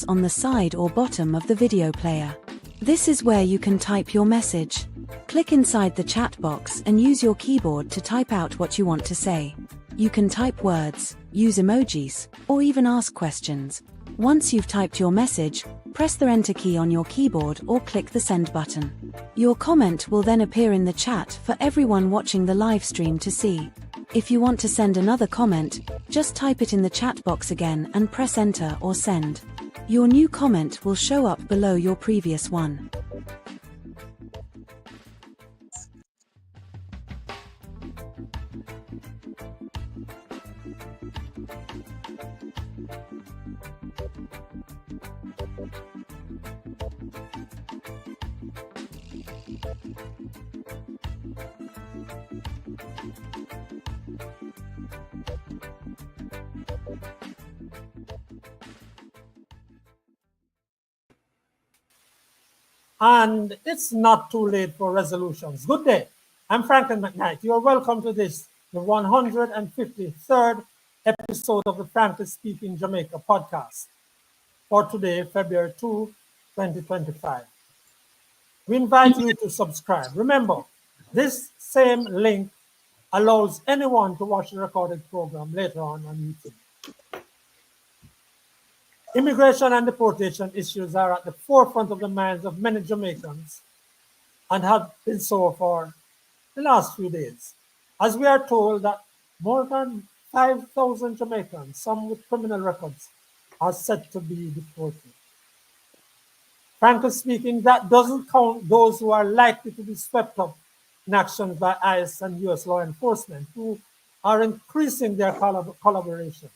on the side or bottom of the video player. This is where you can type your message. Click inside the chat box and use your keyboard to type out what you want to say. You can type words, use emojis, or even ask questions. Once you've typed your message, press the Enter key on your keyboard or click the Send button. Your comment will then appear in the chat for everyone watching the live stream to see. If you want to send another comment, just type it in the chat box again and press Enter or Send. Your new comment will show up below your previous one. And it's not too late for resolutions. Good day. I'm Frankly McKnight. You're welcome to this, the 153rd episode of the Frankly Speaking Jamaica Podcast for today, February 2, 2025. We invite you to subscribe. Remember, this same link allows anyone to watch the recorded program later on YouTube. Immigration and deportation issues are at the forefront of the minds of many Jamaicans and have been so for the last few days, as we are told that more than 5,000 Jamaicans, some with criminal records, are set to be deported. Frankly speaking, that doesn't count those who are likely to be swept up in actions by ICE and U.S. law enforcement, who are increasing their collaboration.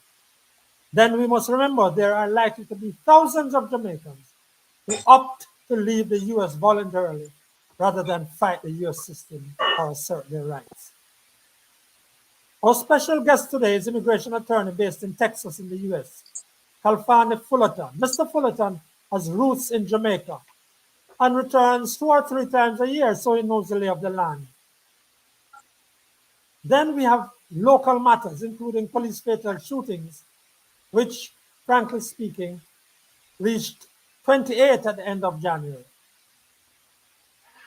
Then we must remember there are likely to be thousands of Jamaicans who opt to leave the U.S. voluntarily rather than fight the U.S. system or assert their rights. Our special guest today is immigration attorney based in Texas in the U.S., Khalfani Fullerton. Mr. Fullerton has roots in Jamaica and returns 2 or 3 times a year, so he knows the lay of the land. Then we have local matters, including police fatal shootings, which, frankly speaking, reached 28 at the end of January.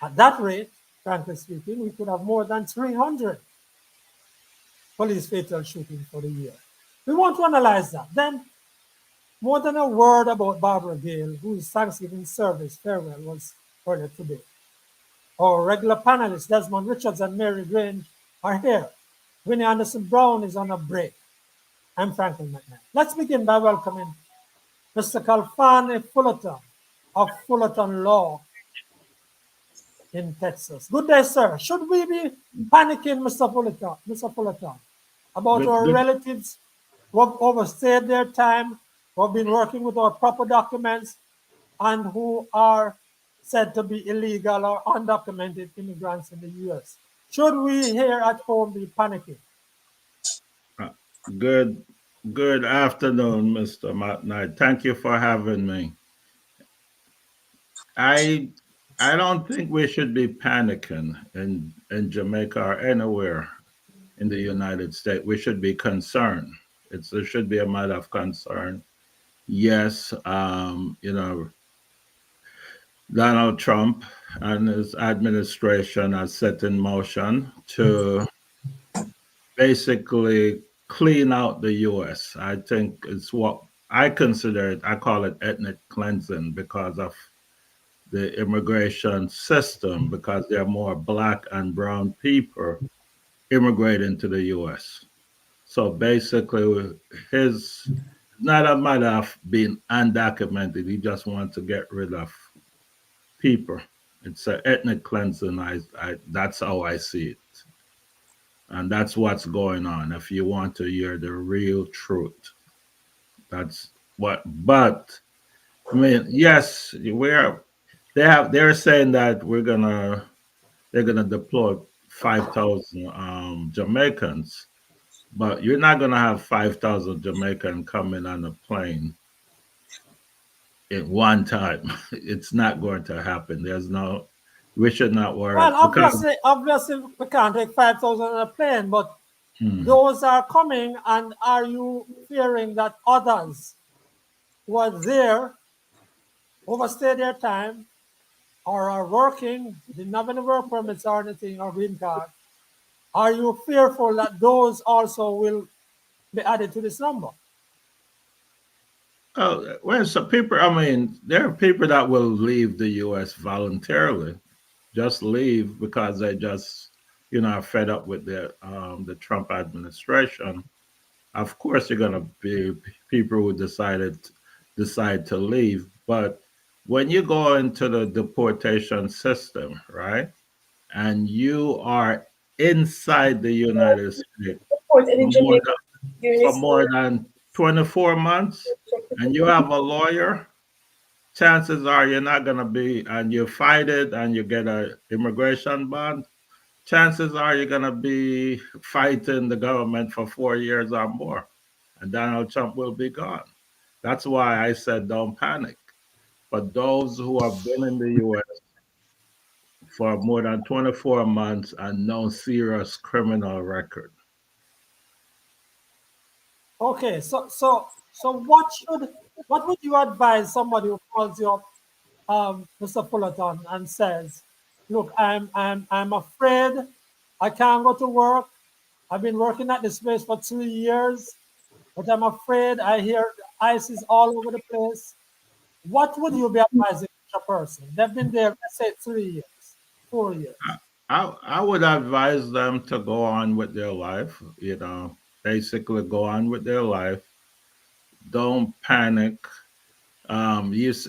At that rate, frankly speaking, we could have more than 300 police fatal shootings for the year. We want to analyze that. Then, more than a word about Barbara Gil, whose Thanksgiving service farewell was earlier today. Our regular panelists, Desmond Richards and Mary Grange, are here. Winnie Anderson-Brown is on a break. I'm Frankly McKnight. Let's begin by welcoming Mr. Khalfani Fullerton of Fullerton Law in Texas. Good day, sir. Should we be panicking, Mr. Fullerton, about our relatives who have overstayed their time, who have been working without proper documents, and who are said to be illegal or undocumented immigrants in the U.S.? Should we here at home be panicking? Good afternoon, Mr. McKnight. Thank you for having me. I don't think we should be panicking in Jamaica or anywhere in the United States. We should be concerned. There should be a matter of concern. Yes, Donald Trump and his administration has set in motion to basically clean out the U.S. I think it's what I consider it. I call it ethnic cleansing because of the immigration system, because there are more black and brown people immigrating to the U.S. So basically, it's not a matter of being undocumented. He just wants to get rid of people. It's an ethnic cleansing. That's how I see it. And that's what's going on. If you want to hear the real truth, that's what. But I mean, yes, they're saying that they're gonna deploy 5,000 Jamaicans, but you're not gonna have 5,000 Jamaicans coming on a plane at one time. It's not going to happen. We should not worry. Well, obviously, we can't take 5,000 on a plane, but those are coming. And are you fearing that others who are there overstay their time or are working, didn't have any work permits or anything or green card, are you fearful that those also will be added to this number? Oh, well, some people, I mean, there are people that will leave the U.S. voluntarily, just leave because they just, are fed up with the Trump administration. Of course, you're going to be people who decide to leave. But when you go into the deportation system, right, and you are inside the United States for In more Jamaica, than, during for this more than 24 months, and you have a lawyer, chances are you're not going to be, and you fight it and you get a immigration bond, chances are you're going to be fighting the government for 4 years or more, and Donald Trump will be gone. That's why I said don't panic. But those who have been in the U.S. for more than 24 months and no serious criminal record. Okay, so what would you advise somebody who calls you up, Mr. Fullerton, and says, "Look, I'm afraid I can't go to work. I've been working at this place for 3 years, but I'm afraid I hear ICE is all over the place." What would you be advising a person? They've been there, let's say, 3 years, 4 years. I would advise them to go on with their life, basically go on with their life. Don't panic. Yes,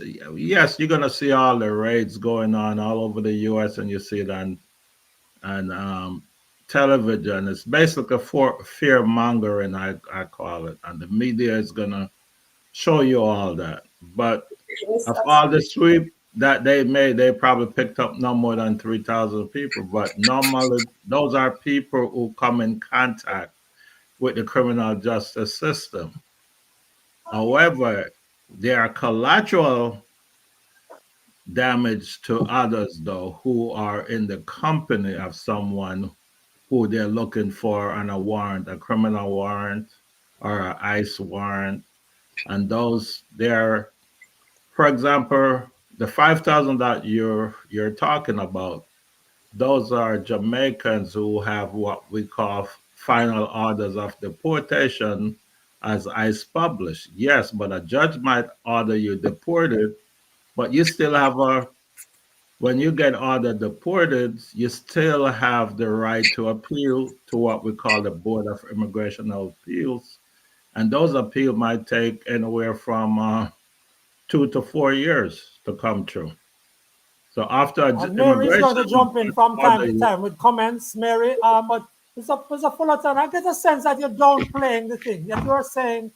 you're gonna see all the raids going on all over the U.S. and you see it on television. It's basically for fear mongering, I call it, and the media is gonna show you all that. But of all the sweep that they made, they probably picked up no more than 3,000 people. But normally, those are people who come in contact with the criminal justice system. However, there are collateral damage to others, though, who are in the company of someone who they're looking for on a warrant, a criminal warrant or an ICE warrant. And those, they're, for example, the 5,000 that you're talking about, those are Jamaicans who have what we call final orders of deportation as ICE published. Yes, but a judge might order you deported, but you still have when you get ordered deported, you still have the right to appeal to what we call the Board of Immigration Appeals. And those appeals might take anywhere from 2 to 4 years to come true. So after And Mary is immigration, going to jump in from time to time with comments, Mary. But Mr. Fullerton, I get a sense that you're downplaying the thing. That you're saying,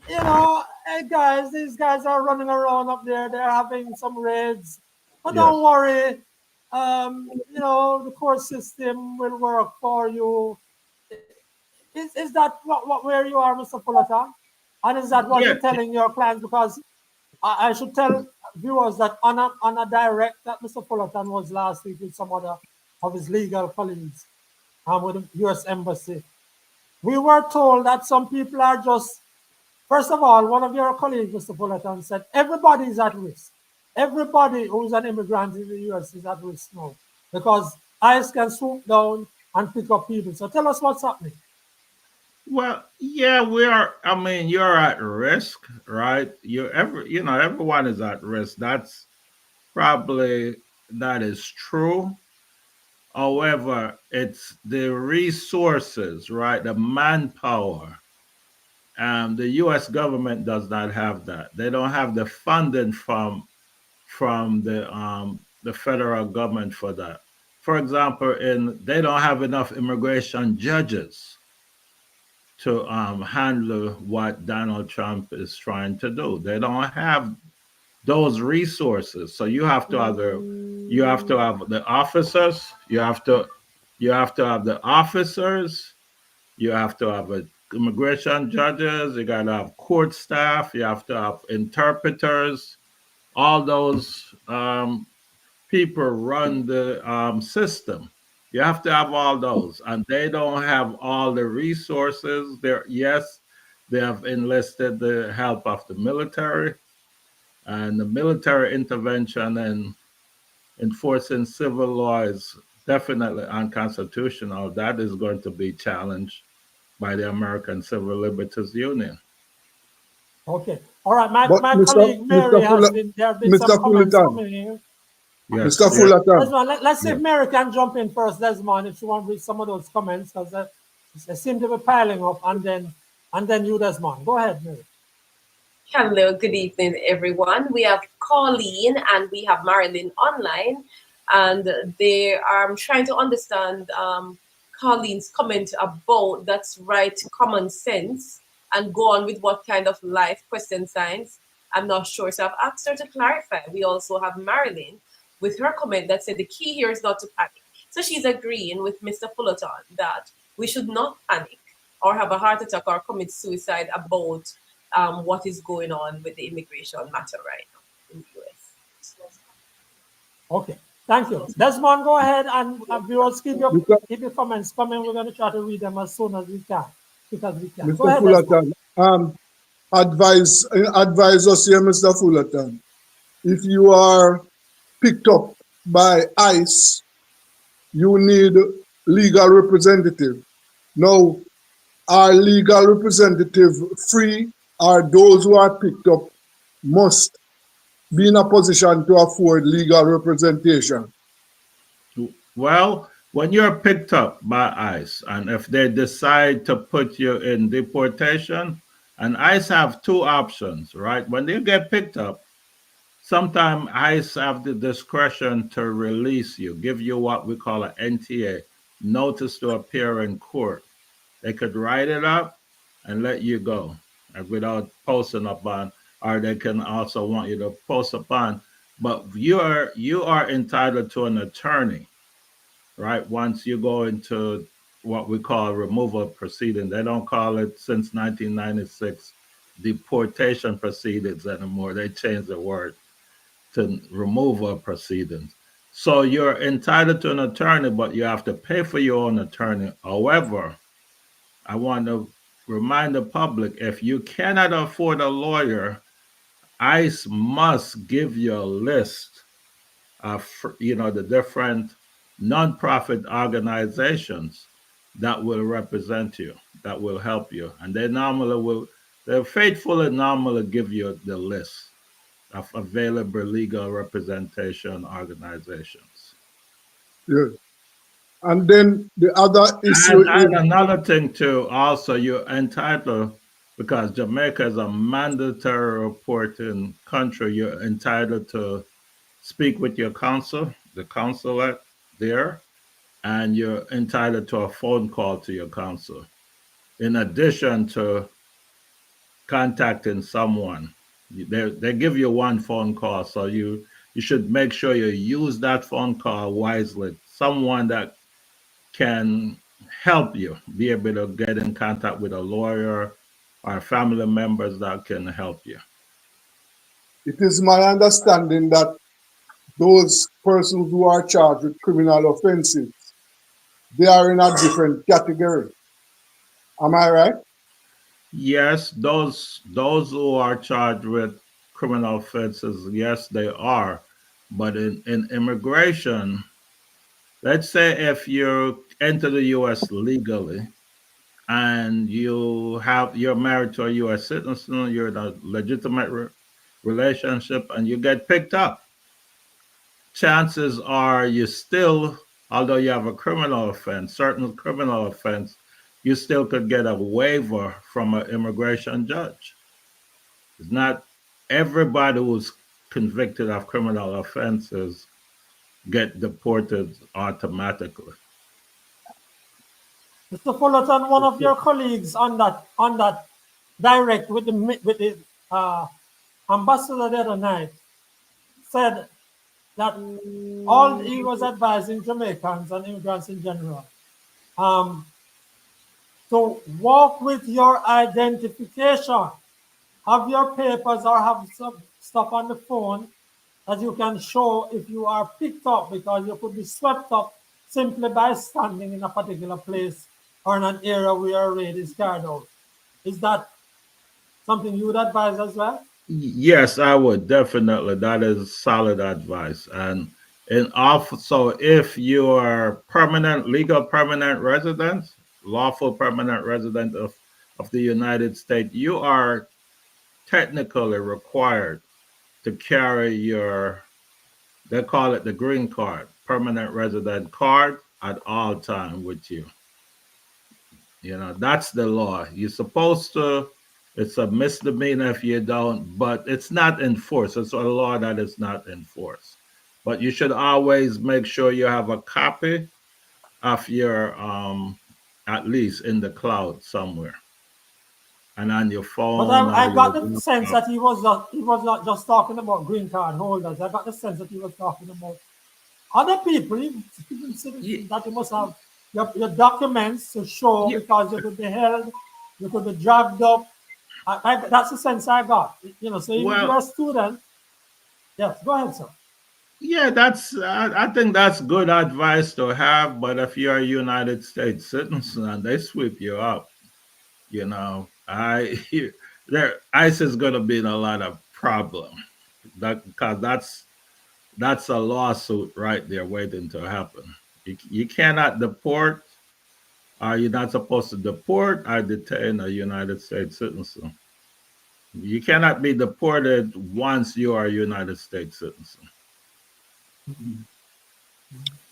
hey guys, these guys are running around up there. They're having some raids. But don't worry. The court system will work for you. Is that where you are, Mr. Fullerton? And is that what you're telling your clients? Because I should tell viewers that on a direct that Mr. Fullerton was last week with some other of his legal colleagues with the U.S. Embassy. We were told that some people are just, first of all, one of your colleagues, Mr. Fullerton, said everybody is at risk. Everybody who's an immigrant in the U.S. is at risk now because ICE can swoop down and pick up people. So tell us what's happening. Well, yeah, we are. I mean, you're at risk, right? Everyone is at risk. That's that is true. However, it's the resources, right? The manpower. The U.S. government does not have that. They don't have the funding from the federal government for that. For example, they don't have enough immigration judges to handle what Donald Trump is trying to do. They don't have those resources. So you have to have the officers, you have to have the officers, you have to have immigration judges, you gotta have court staff, you have to have interpreters. All those people run the system. You have to have all those, and they don't have all the resources. They have enlisted the help of the military, And the military intervention and enforcing civil law is definitely unconstitutional. That is going to be challenged by the American Civil Liberties Union. Okay. All right. My, But my colleague Mary there have been some Mr. comments Fullerton, coming here. Yes, Mr. yes, Fullerton, Desmond, let's see if yes. Mary can jump in first, Desmond, if you want to read some of those comments, because they seem to be piling up, and then you, Desmond. Go ahead, Mary. Hello, good evening, everyone. We have Colleen and we have Marilyn online, and they are trying to understand Colleen's comment about that's right common sense and go on with what kind of life question signs. I'm not sure, so I've asked her to clarify. We also have Marilyn with her comment that said the key here is not to panic. So she's agreeing with Mr. Fullerton that we should not panic or have a heart attack or commit suicide about what is going on with the immigration matter right now in the US. Okay, thank you. Desmond, go ahead, and viewers, keep your comments coming. We're going to try to read them as soon as we can, because we can. Go Mr. ahead, Fullerton, advise us here, Mr. Fullerton. If you are picked up by ICE, you need legal representative. Now, are legal representative free, or those who are picked up must be in a position to afford legal representation? Well, when you're picked up by ICE, and if they decide to put you in deportation, and ICE have two options, right? When you get picked up, sometimes ICE have the discretion to release you, give you what we call an NTA, notice to appear in court. They could write it up and let you go without posting up on, or they can also want you to post upon. But you are entitled to an attorney, right? Once you go into what we call removal proceeding. They don't call it, since 1996, deportation proceedings anymore. They changed the word to removal proceedings. So you're entitled to an attorney, but you have to pay for your own attorney. However, I want to remind the public, if you cannot afford a lawyer, ICE must give you a list of, the different nonprofit organizations that will represent you, that will help you. And they faithfully normally give you the list of available legal representation organizations. Yeah. And then the other issue And another thing too, also you're entitled, because Jamaica is a mandatory reporting country, you're entitled to speak with your counsel, the consulate there, and you're entitled to a phone call to your counsel, in addition to contacting someone. They give you one phone call, so you should make sure you use that phone call wisely. Someone that can help you be able to get in contact with a lawyer or family members that can help you. it is my understanding that those persons who are charged with criminal offenses, they are in a different category. Am I right? Yes, those who are charged with criminal offenses, yes, they are. But in immigration, let's say if you enter the U.S. legally and you're married to a U.S. citizen, you're in a legitimate relationship, and you get picked up, chances are you still, although you have a criminal offense, certain criminal offense, you still could get a waiver from an immigration judge. It's not everybody who's convicted of criminal offenses get deported automatically. Mr. Fullerton, one of your colleagues on that direct with the ambassador the other night said that all he was advising Jamaicans and immigrants in general to walk with your identification, have your papers or have some stuff on the phone that you can show if you are picked up, because you could be swept up simply by standing in a particular place or in an area where a raid is carried out. Is that something you would advise as well? Yes, I would definitely. That is solid advice. And also, if you are permanent, legal permanent resident, lawful permanent resident of the United States, you are technically required to carry your, they call it the green card, permanent resident card at all time with you. You know, that's the law. You're supposed to, it's a misdemeanor if you don't, but it's not enforced. It's a law that is not enforced. But you should always make sure you have a copy of your, at least in the cloud somewhere and on your But phone or I got your the sense laptop. that he was not just talking about green card holders. I got the sense that he was talking about other people, even Ye- citizens, that you must have your documents to show ye- because you could be held, you could be dragged up. That's the sense I got. You know, so even if you're Well, a student, yes, go ahead, sir. yeah, I think that's good advice to have. But if you're a United States citizen and they sweep you up, you know, there ICE is going to be in a lot of problem. That because that's a lawsuit right there waiting to happen. You cannot deport. You're not supposed to deport or detain a United States citizen. You cannot be deported once you are a United States citizen.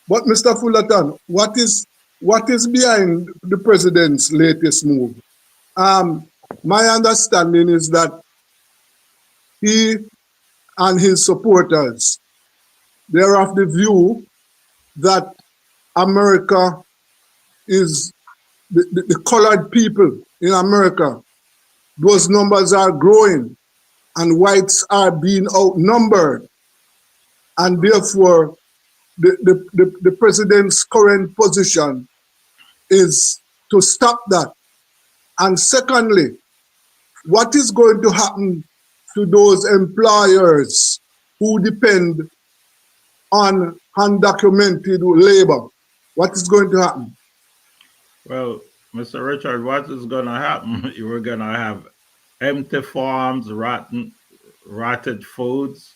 But Mr. Fullerton, what is behind the president's latest move? Um, my understanding is that he and his supporters, they're of the view that America is the colored people in America. Those numbers are growing and whites are being outnumbered. And therefore, the president's current position is to stop that. And secondly, what is going to happen to those employers who depend on undocumented labor? What is going to happen? Well, Mr. Richard, what is going to happen? We're going to have empty farms, rotted foods.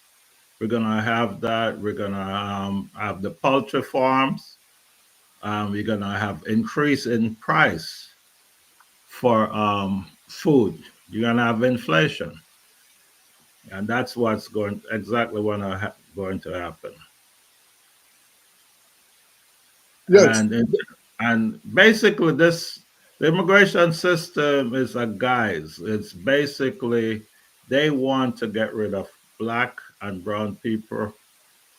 We're going to have that. We're going to have the poultry farms. We're going to have increase in price for food. You're going to have inflation. And that's what's going to happen. Yes. And basically the immigration system is a guise. It's basically they want to get rid of black and brown people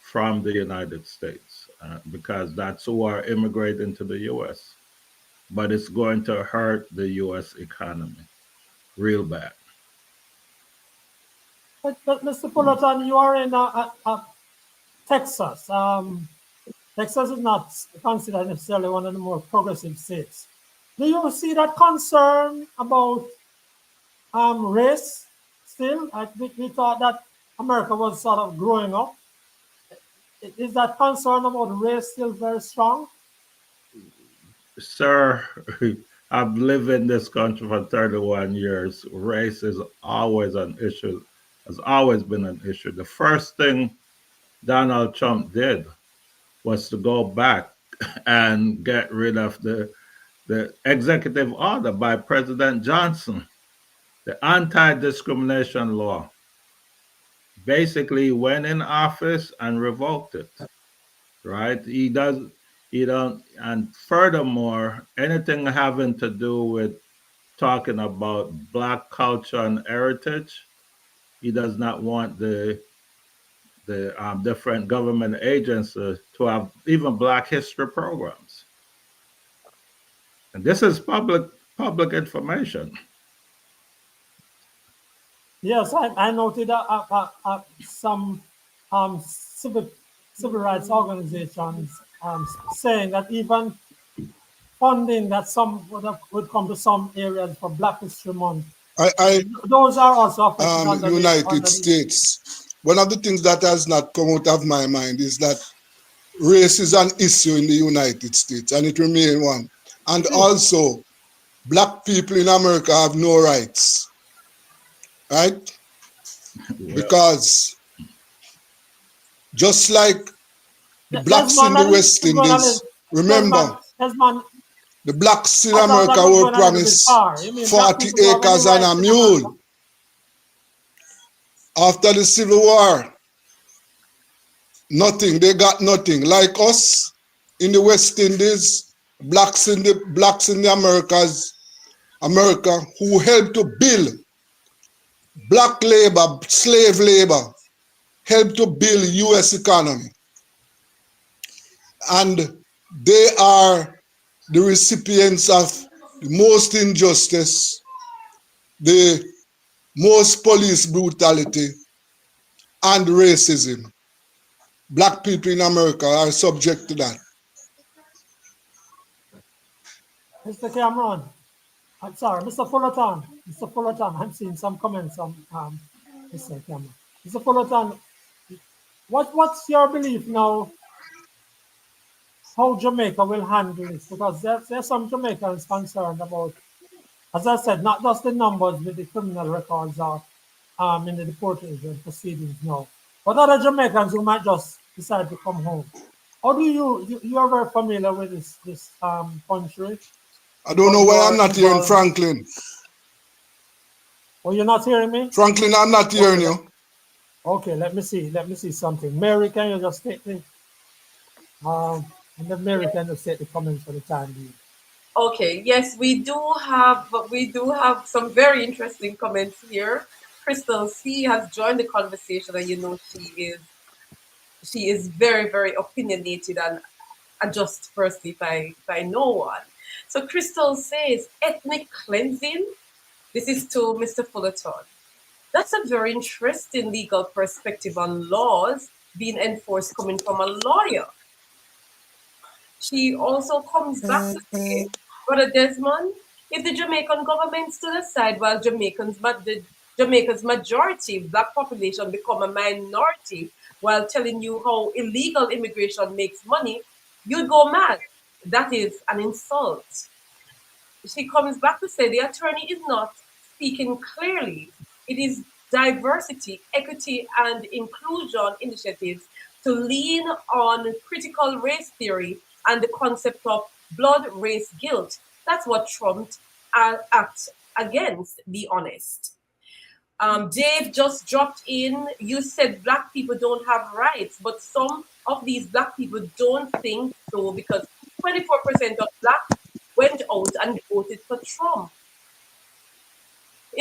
from the United States because that's who are immigrating to the U.S. But it's going to hurt the U.S. economy real bad. But Mr. Fullerton, you are in Texas. Texas is not considered necessarily one of the more progressive states. Do you see that concern about race still? We thought that America was sort of growing up. Is that concern about race still very strong? Sir, I've lived in this country for 31 years. Race is always an issue, has always been an issue. The first thing Donald Trump did was to go back and get rid of the executive order by President Johnson, the anti-discrimination law. Basically, he went in office and revoked it. Right? He don't, and furthermore, anything having to do with talking about black culture and heritage, he does not want the different government agencies to have even Black history programs. And this is public information. Yes, I noted some civil rights organizations saying that even funding that some would come to some areas for Black History Month. Those are also affected under United States. One of the things that has not come out of my mind is that race is an issue in the United States, and it remains one. And also, black people in America have no rights, right? because just like the blacks in the West Indies, remember, the blacks in America were promised 40 acres and a mule. After the Civil War, nothing, they got nothing. Like us in the West Indies, blacks in the America who helped to build black labor, slave labor, helped to build US economy. And they are the recipients of the most injustice, the most police brutality, and racism. Black people in America are subject to that. Mr. Cameron, I'm sorry, Mr. Fullerton. Mr. Fullerton, I'm seeing some comments on Mr. Cameron. Mr. Fullerton, what's your belief now how Jamaica will handle this? Because there's some Jamaicans concerned about, as I said, not just the numbers with the criminal records or in the deportation proceedings now, but other Jamaicans who might just decide to come home. How do you are very familiar with this country? I don't know why I'm not hearing Franklin. Oh, you're not hearing me? Franklin, I'm not hearing you. Okay, let me see something. Mary, can you just take the and then Mary can just take the comments for the time being. Okay, yes, we do have some very interesting comments here. Crystal C has joined the conversation, and you know she is very, very opinionated and just firstly by no one. So Crystal says ethnic cleansing. This is to Mr. Fullerton. That's a very interesting legal perspective on laws being enforced coming from a lawyer. She also comes back to say, Brother Desmond, if the Jamaican government stood aside while Jamaica's majority black population become a minority while telling you how illegal immigration makes money, you'd go mad. That is an insult. She comes back to say the attorney is not speaking clearly. It is diversity, equity, and inclusion initiatives to lean on critical race theory and the concept of blood race guilt. That's what trumped act against, be honest. Dave just dropped in. You said black people don't have rights, but some of these black people don't think so because 24% of blacks went out and voted for Trump.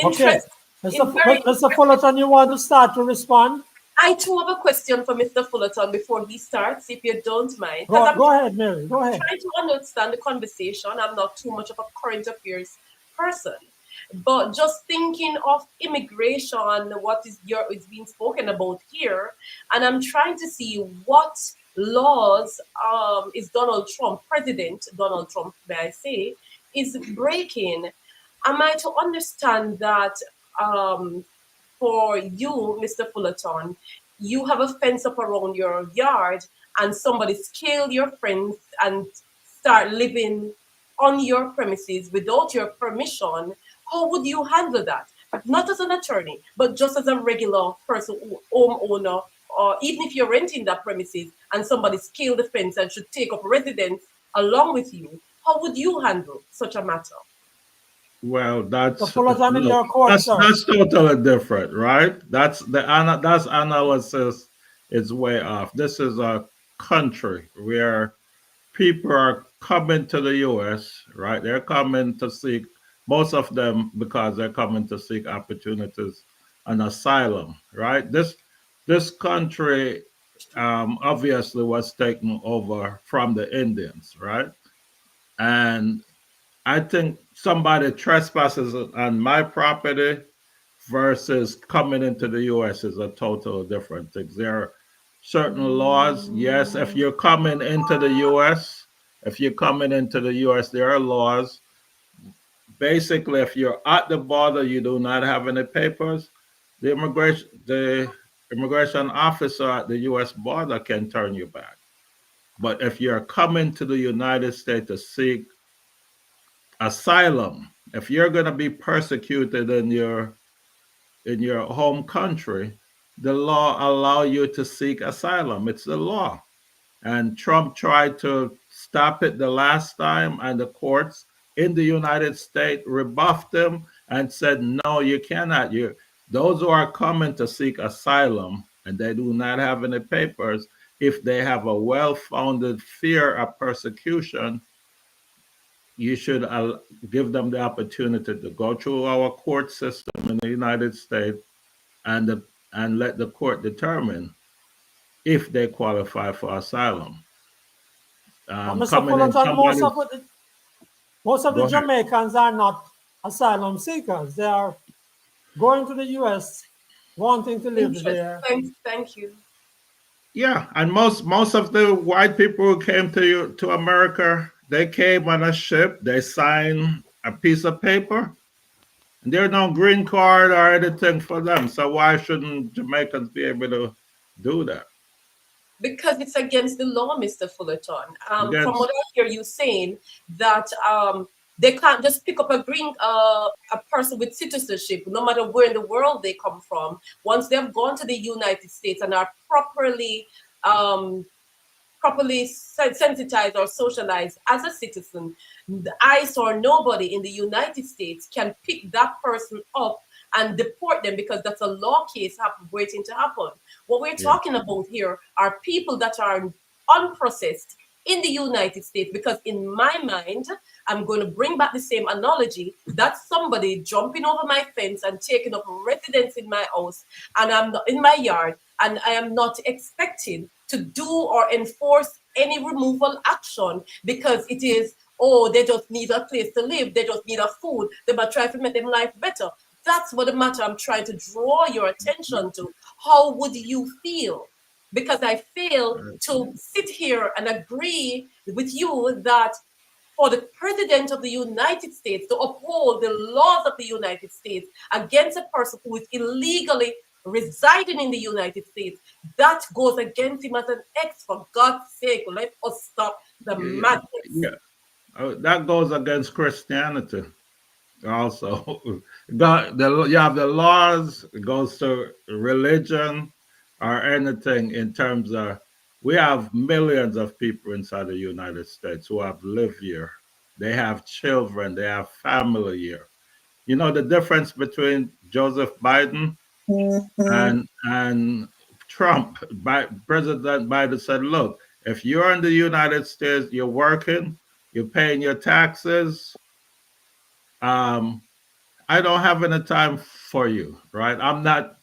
Okay. Mr. Fullerton, you want to start to respond? I too have a question for Mr. Fullerton before he starts, if you don't mind. Go ahead, Mary. Go ahead. I'm trying to understand the conversation. I'm not too much of a current affairs person. But just thinking of immigration, what is being spoken about here, and I'm trying to see what laws is President Donald Trump, may I say, is breaking. Am I to understand that for you, Mr. Fullerton, you have a fence up around your yard and somebody scale your fence and start living on your premises without your permission? How would you handle that? Not as an attorney, but just as a regular person, homeowner, or even if you're renting that premises and somebody scale the fence and should take up residence along with you, how would you handle such a matter? Well, that's that's totally different, right? That's analysis is way off. This is a country where people are coming to the U.S., right? They're coming to seek, most of them because they're coming to seek opportunities and asylum, right? This country obviously was taken over from the Indians, right? And I think somebody trespasses on my property versus coming into the U.S. is a totally different thing. There are certain laws. Yes, if you're coming into the U.S., there are laws. Basically, if you're at the border, you do not have any papers, the immigration officer at the U.S. border can turn you back. But if you're coming to the United States to seek asylum, if you're going to be persecuted in in your home country, the law allow you to seek asylum. It's the law. And Trump tried to stop it the last time, and the courts in the United States rebuffed him and said, no, you cannot. Those who are coming to seek asylum and they do not have any papers, if they have a well-founded fear of persecution, you should give them the opportunity to go through our court system in the United States and let the court determine if they qualify for asylum. Mr. Fullerton, most of the Jamaicans are not asylum seekers. They are going to the U.S. wanting to live there. Thank you. Yeah, and most of the white people who came to America, they came on a ship. They signed a piece of paper. And there's no green card or anything for them. So why shouldn't Jamaicans be able to do that? Because it's against the law, Mr. Fullerton. From what I hear you saying, that they can't just pick up a person with citizenship, no matter where in the world they come from. Once they've gone to the United States and are properly sensitized or socialized as a citizen, the ICE or nobody in the United States can pick that person up and deport them, because that's a law case waiting to happen. What we're talking about here are people that are unprocessed in the United States, because in my mind, I'm going to bring back the same analogy. That's somebody jumping over my fence and taking up residence in my house, and I'm not in my yard, and I am not expected to do or enforce any removal action, because it is, they just need a place to live, they just need a food, they might try to make their life better. That's what the matter I'm trying to draw your attention to. How would you feel? Because I fail to sit here and agree with you that for the President of the United States to uphold the laws of the United States against a person who is illegally residing in the United States, that goes against him as an ex. For God's sake, let us stop the madness. Yeah. That goes against Christianity. Also, you have the laws. It goes to religion or anything in terms of, we have millions of people inside the United States who have lived here. They have children. They have family here. You know the difference between Joseph Biden and Trump. President Biden said, look, if you're in the United States, you're working, you're paying your taxes, I don't have any time for you, right? I'm not.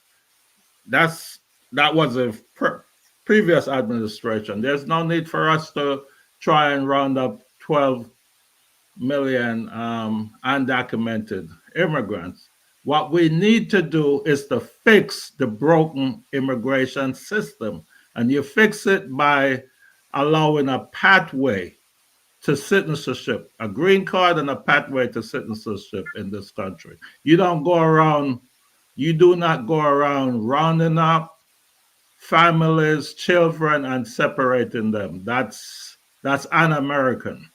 That was a previous administration. There's no need for us to try and round up 12 million undocumented immigrants. What we need to do is to fix the broken immigration system, and you fix it by allowing a pathway to citizenship, a green card and a pathway to citizenship in this country. You do not go around rounding up families, children, and separating them. That's un-American,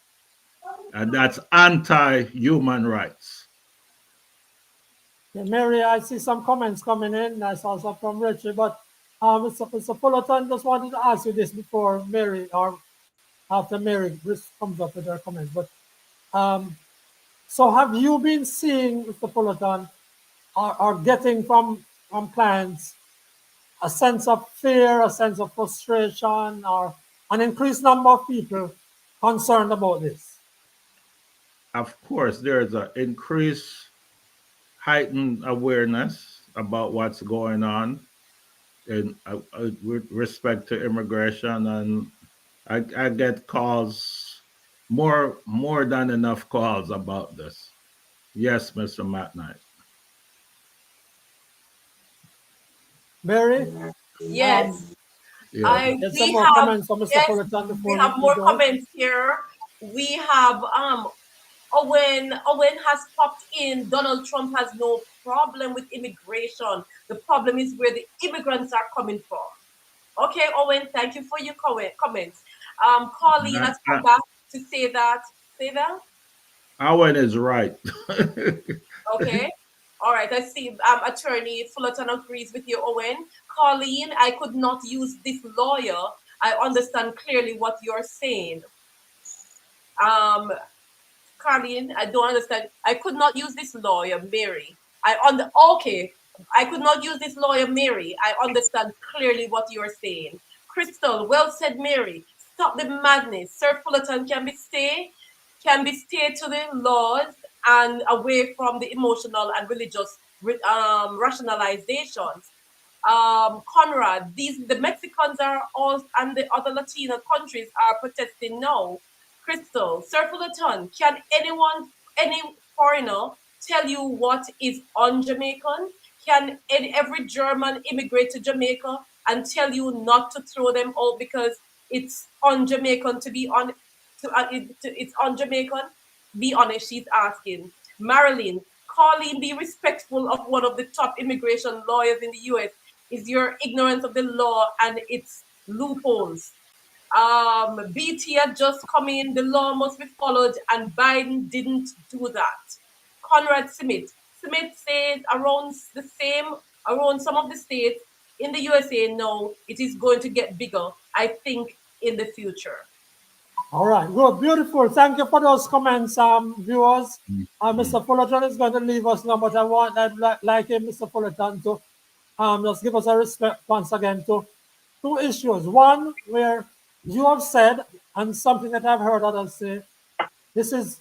and that's anti-human rights. Yeah, Mary, I see some comments coming in. I saw some from Richard, but Mr. Fullerton, just wanted to ask you this before Mary, or after Mary comes up with her comments. But so have you been seeing, Mr. Fullerton, or getting from clients a sense of fear, a sense of frustration, or an increased number of people concerned about this? Of course, there's an increased heightened awareness about what's going on with respect to immigration, and I get calls, more than enough calls about this. Yes, Mr. McKnight. Mary? Yes. Yeah. We have comments from Mr. Fullerton before we have more comments here. We have Owen has popped in. Donald Trump has no problem with immigration. The problem is where the immigrants are coming from. Okay, Owen, thank you for your comments. Colleen has come back to say that. Say that? Owen is right. Okay. All right, I see. Attorney Fullerton agrees with you, Owen. Colleen, I could not use this lawyer. I understand clearly what you're saying. Colleen, I don't understand. I could not use this lawyer, Mary. Okay. I could not use this lawyer, Mary. I understand clearly what you're saying. Crystal, well said, Mary. Stop the madness. Sir Fullerton can be stayed to the laws and away from the emotional and religious rationalizations. Conrad, the Mexicans are all and the other Latino countries are protesting now. Crystal, Sir Fullerton, can any foreigner tell you what is un-Jamaican? Can every German immigrate to Jamaica and tell you not to throw them out because it's un-Jamaican to be on? It's un-Jamaican. Be honest, she's asking. Marilyn, Colleen, be respectful of one of the top immigration lawyers in the U.S. Is your ignorance of the law and its loopholes. BT had just come in, the law must be followed, and Biden didn't do that. Conrad Smith says around some of the states in the USA now, it is going to get bigger, I think, in the future. All right, good, beautiful. Thank you for those comments, viewers. Mr. Fullerton is going to leave us now, but I'd like Mr. Fullerton to just give us a response again to two issues. One, where you have said, and something that I've heard others say, this is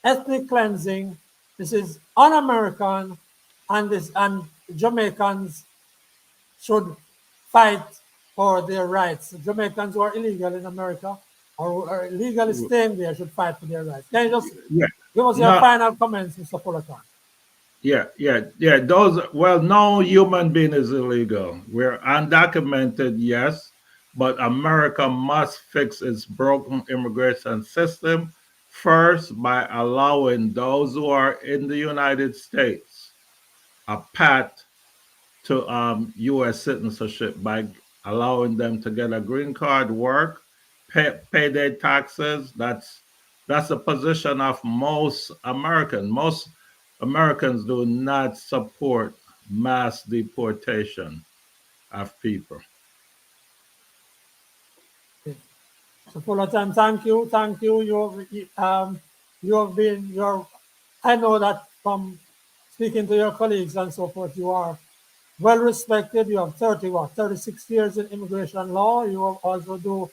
ethnic cleansing, this is un-American, and Jamaicans should fight for their rights. Jamaicans who are illegal in America or are illegally staying there should fight for their rights. Can you just give us your final comments, Mr. Fullerton? Yeah. No human being is illegal. We're undocumented, yes, but America must fix its broken immigration system first by allowing those who are in the United States a path to U.S. citizenship by allowing them to get a green card, work, pay their taxes. That's the position of most Americans. Most Americans do not support mass deportation of people. So Fullerton, thank you. I know that from speaking to your colleagues and so forth, you are well respected. You have 36 years in immigration law. You also do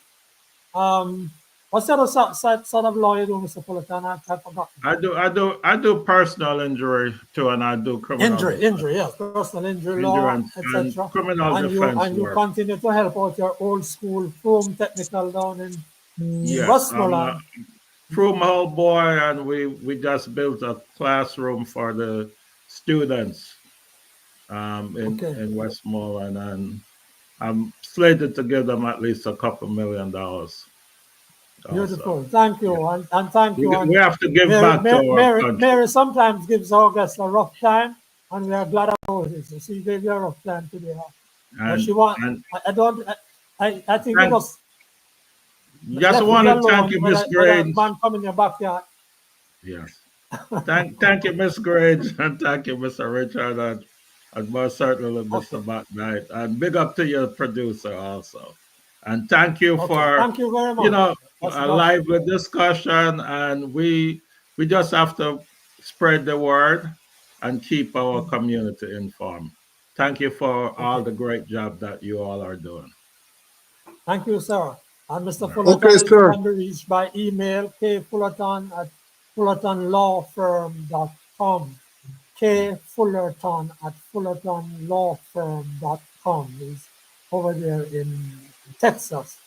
what sort of law you do, Mr. Fullerton? I forgot. I do personal injury too, and I do criminal injury, yes, personal injury law, etc. Criminal defense and you work. continue to help out your old school Frome Technical down in Westmoreland. Frome old boy, and we just built a classroom for the students in Westmoreland, and I'm slated to give them at least a couple $1 million. Beautiful. Also. Thank you. And thank you. We have to give back to our country. Mary sometimes gives our guests a rough time, and we are glad about it. So she gave you a rough time today. I think it was. Just want to thank you, Miss Grange. Man come in your backyard. Yes. Thank you, Miss Grange, and thank you, Mr. Richard, and most certainly Mr. McKnight. And big up to your producer also. And thank you for thank you very much. A lively discussion, and we just have to spread the word and keep our community informed. Thank you for all the great job that you all are doing. Thank you, sir. And Mr. Fullerton can be reached by email kfullerton@fullertonlawfirm.com. kfullerton@fullertonlawfirm.com. He's over there in Texas,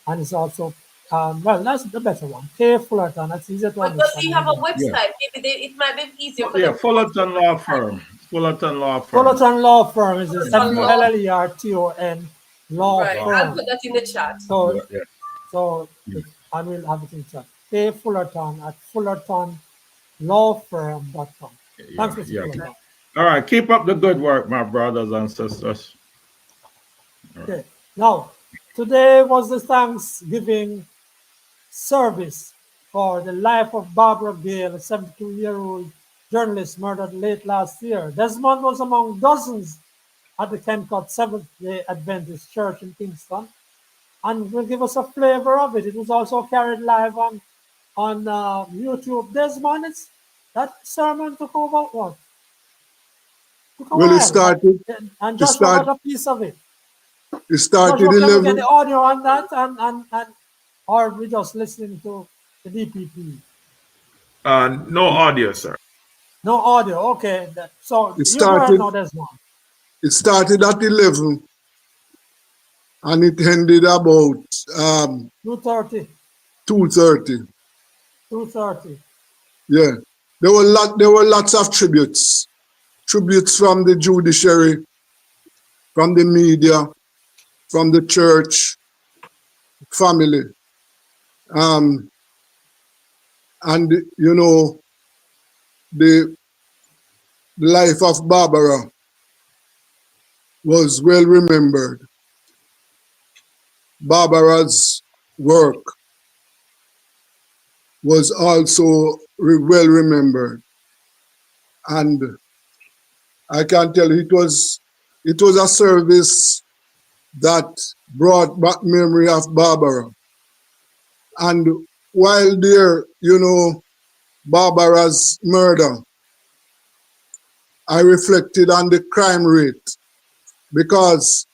and it's also that's the better one. Fullerton. That's easier to understand. But does he have a website? Maybe it might be easier for them. Fullerton Law Firm. Fullerton Law Firm. Fullerton Law Firm is FULLERTON Law Firm. I'll put that in the chat. So I will have it in the chat. kfullerton@fullertonlawfirm.com. Thanks, Mr. Fullerton. All right, keep up the good work, my brothers and sisters. Okay. Now, today was the Thanksgiving service for the life of Barbara Gil, a 72-year-old journalists murdered late last year. Desmond was among dozens at the Kencut Seventh-day Adventist Church in Kingston, and will give us a flavor of it. It was also carried live on YouTube. Desmond, that sermon took over what? Took a Well, while, and Joshua got a piece of it. It started Joshua, can we 11. get the audio on that, and or we just listening to the DPP? No audio, sir. No audio. Okay, so It you go ahead started. now, Desmond. It started at 11, and it ended about 2:30. 2:30. 2:30. Yeah, there were lots of tributes from the judiciary, from the media, from the church family, and you know, the life of Barbara was well remembered. Barbara's work was also well remembered, and I can tell you it was a service that brought back memory of Barbara. And while there, you know, Barbara's murder, I reflected on the crime rate, because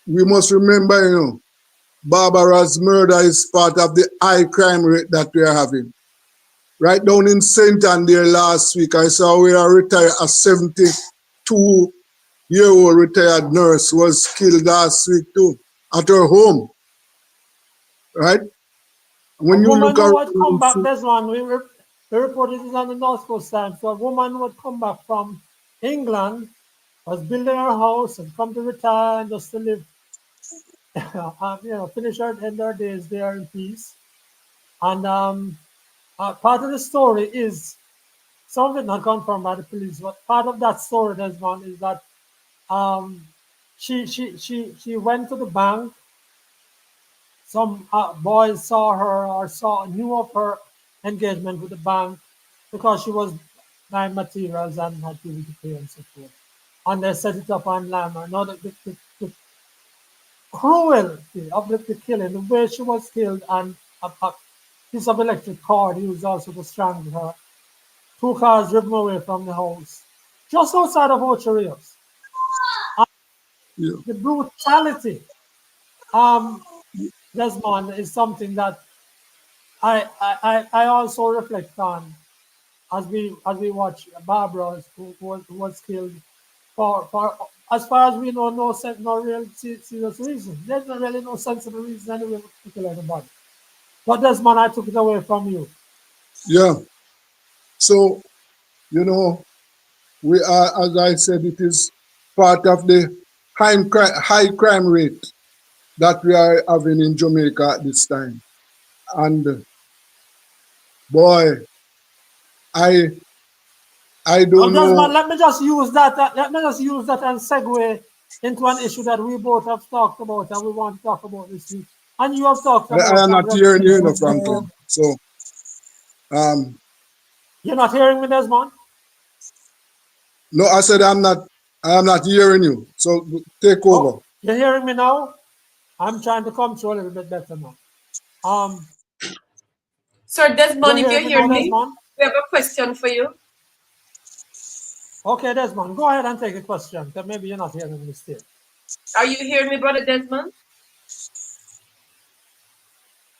we must remember, you know, Barbara's murder is part of the high crime rate that we are having. Right down in St. Ann there last week, I saw where a 72-year-old retired nurse was killed last week too, at her home. Right? When you look at at come back, this one, we reported this on the North Coast Times. So a woman would come back from England, was building her house and come to retire and just to live, finish her end her days there in peace. And part of the story is, some of it not confirmed by the police, but part of that story, Desmond, is that she went to the bank. Some boys saw her or knew of her engagement with the bank because she was buying materials and had to pay and so forth. And they set it up online. Now the cruelty of the killing, the way she was killed, and a piece of electric cord used also to strangle her. 2 cars driven away from the house, just outside of Ocho Rios. The brutality, Desmond, is something that I also reflect on as we watch Barbara, who was killed for as far as we know, no real serious reason. There's not really no sensible reason anyway to kill anybody. But Desmond, I took it away from you. Yeah. So, you know, we are, as I said, it is part of the high crime rate that we are having in Jamaica at this time. And boy, I don't know. Desmond, let me just use that. Let me just use that and segue into an issue that we both have talked about and we want to talk about this week. And you have talked about. I am not hearing you, Franklin. So, you're not hearing me, Desmond? No, I said I am not hearing you. So take over. You're hearing me now? I'm trying to come through a little bit better now. Sir Desmond, if you're hearing me, Desmond? we have a question for you. Okay, Desmond, go ahead and take a question, because maybe you're not hearing me still. Are you hearing me, Brother Desmond?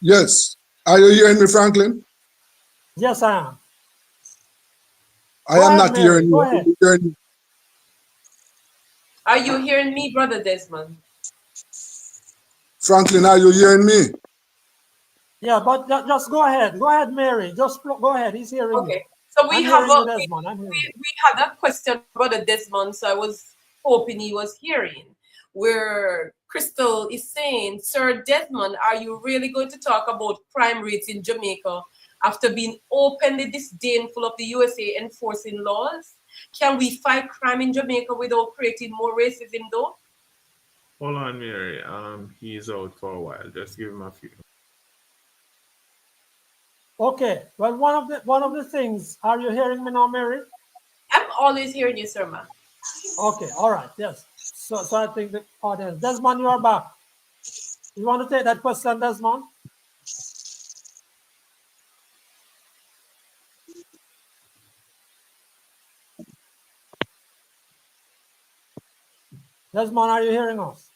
Yes. Are you hearing me, Franklin? Yes, I am. I am not hearing you. Are you hearing me, Brother Desmond? Franklin, are you hearing me? Yeah, but just go ahead. Go ahead, Mary. Just go ahead. He's hearing okay. you. So we had a question, Brother Desmond, so I was hoping he was hearing, where Crystal is saying, Sir Desmond, are you really going to talk about crime rates in Jamaica after being openly disdainful of the USA enforcing laws? Can we fight crime in Jamaica without creating more racism, though? Hold on, Mary. He's out for a while. Just give him a few. Okay. Well, one of the things. Are you hearing me now, Mary? always hearing you, sir, ma. Okay, all right, yes. So I think the audience, Desmond, you are back. You want to take that question, Desmond? Desmond, are you hearing us?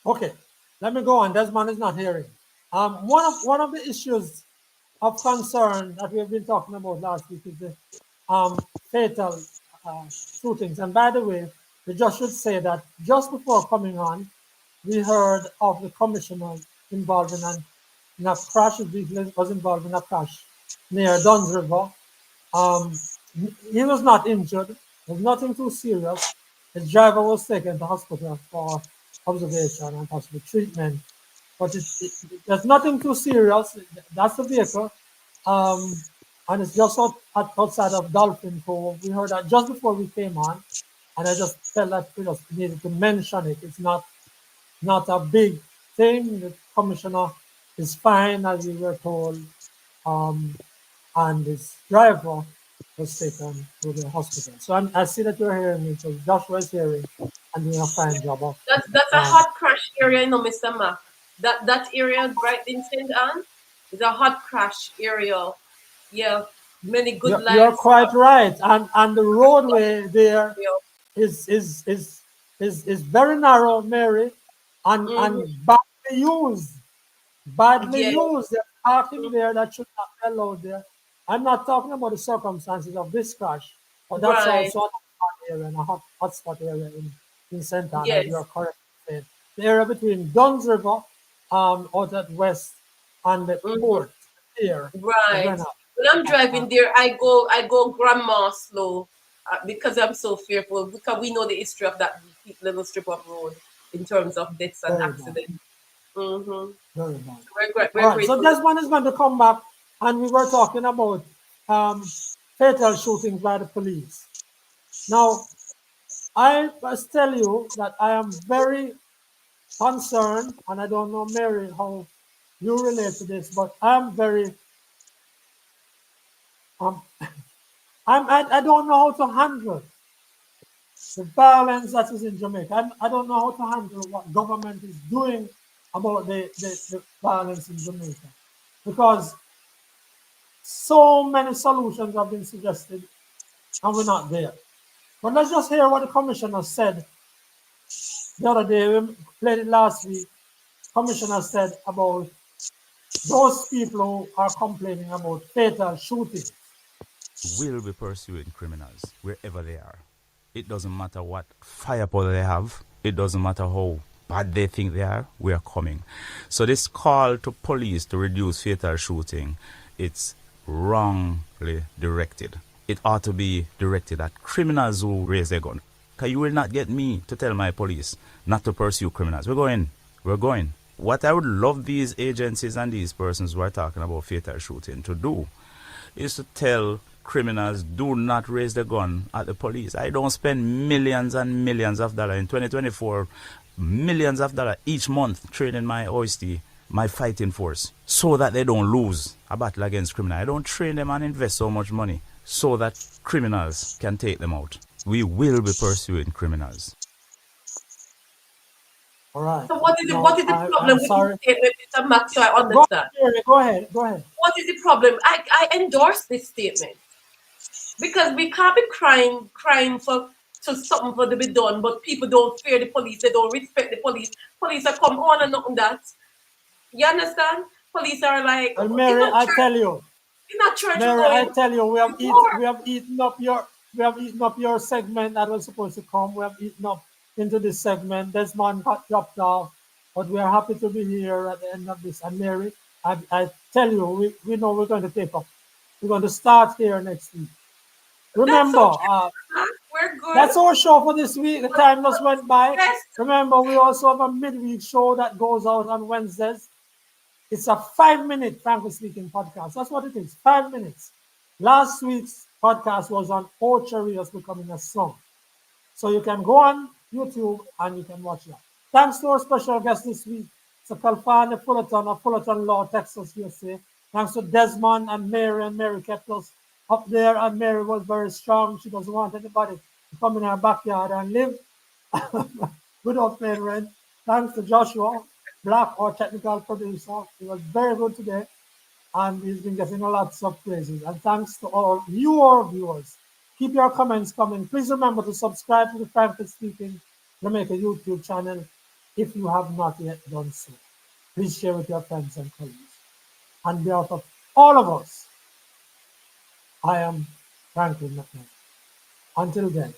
Okay, let me go on. Desmond is not hearing. One of the issues of concern that we have been talking about last week is the fatal shootings. And by the way, we just should say that just before coming on, we heard of the commissioner involved in a crash. He was involved in a crash near Duns River. He was not injured. It was nothing too serious. His driver was taken to hospital for observation and possible treatment. But there's nothing too serious. That's the vehicle. And it's just outside of Dolphin Cove. We heard that just before we came on. And I just felt that we just needed to mention it. It's not a big thing. The commissioner is fine, as we were told. And his driver was taken to the hospital. So I see that you're hearing me. So Joshua is hearing and doing a fine job of. That's a hot crash area, you know, Mr. Mac. That area right in St. Anne is a hot crash area. Yeah, many good lives. You're quite right. And the roadway there is very narrow, Mary, and badly used. Badly used. There's parking there that should not be allowed there. I'm not talking about the circumstances of this crash, but that's also a hot area and a hot spot area in St. Anne, as you're correct in saying. The area between Duns River, out at west, and the port here. Right. When I'm driving there, I go grandma slow because I'm so fearful, because we know the history of that little strip of road in terms of deaths and accidents. Very bad. We're All right, so Desmond is going to come back, and we were talking about fatal shootings by the police. Now, I must tell you that I am very concerned, and I don't know, Mary, how you relate to this, but I'm very, I don't know how to handle the violence that is in Jamaica. I don't know how to handle what government is doing about the violence in Jamaica, because so many solutions have been suggested and we're not there. But let's just hear what the commissioner said the other day. We played it last week. Commissioner said about those people who are complaining about fatal shootings. Will be pursuing criminals wherever they are. It doesn't matter what firepower they have. It doesn't matter how bad they think they are. We are coming. So this call to police to reduce fatal shooting, it's wrongly directed. It ought to be directed at criminals who raise their gun. Because you will not get me to tell my police not to pursue criminals. We're going. What I would love these agencies and these persons who are talking about fatal shooting to do is to tell criminals, do not raise the gun at the police. I don't spend millions and millions of dollars in 2024, millions of dollars each month training my OST, my fighting force, so that they don't lose a battle against criminals. I don't train them and invest so much money so that criminals can take them out. We will be pursuing criminals. All right. So what is the problem with this statement, Mr. Max? So I understand. Go ahead. What is the problem? I endorse this statement, because we can't be crying for something for to be done, but people don't fear the police, they don't respect the police. Police are come on and nothing that. You understand? Police are like, well, Mary, I tell you, we have eaten up your segment that was supposed to come. We have eaten up into this segment. Desmond got dropped off, but we are happy to be here at the end of this. And Mary, I tell you, we know we're going to take up. We're going to start here next week. Remember, we're good. That's our show for this week. The time just went by. Yes. Remember, we also have a midweek show that goes out on Wednesdays. It's a 5-minute Frankly Speaking podcast. That's what it is, 5 minutes. Last week's podcast was on Ocho Rios becoming a song. So you can go on YouTube and you can watch that. Thanks to our special guest this week, it's Khalfani Fullerton of Fullerton Law, Texas, USA. Thanks to Desmond and Mary kept us up there, and Mary was very strong. She doesn't want anybody to come in her backyard and live without paying rent. Thanks to Joshua Black, our technical producer. He was very good today, and he's been getting a lot of praises. And thanks to all your viewers. Keep your comments coming. Please remember to subscribe to the Frankly Speaking Jamaica YouTube channel if you have not yet done so. Please share with your friends and colleagues. On behalf of all of us, I am Franklin McKnight. Until then.